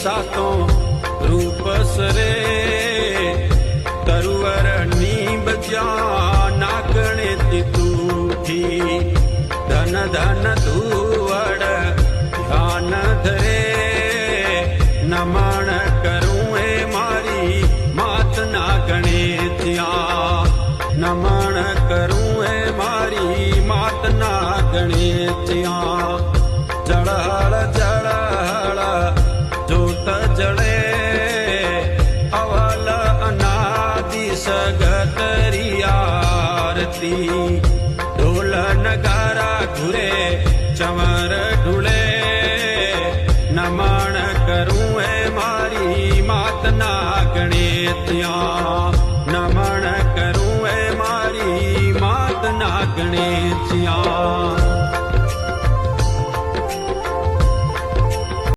सातो रूप सरे तरुवर नीब जा नागणे तूठी धन धन धुवड़ ध्यान धरे नमन करूं ए मारी मात नागणे त्या नमन करूं ए मारी मात नागणे त्या जड़हड़ जड़हड़ जोत जड़े अवल अनादि सगतरी आरती ढोल नगारा घुरे चमर ढूले नमन करूं ए मारी मात नागणे त्या नमन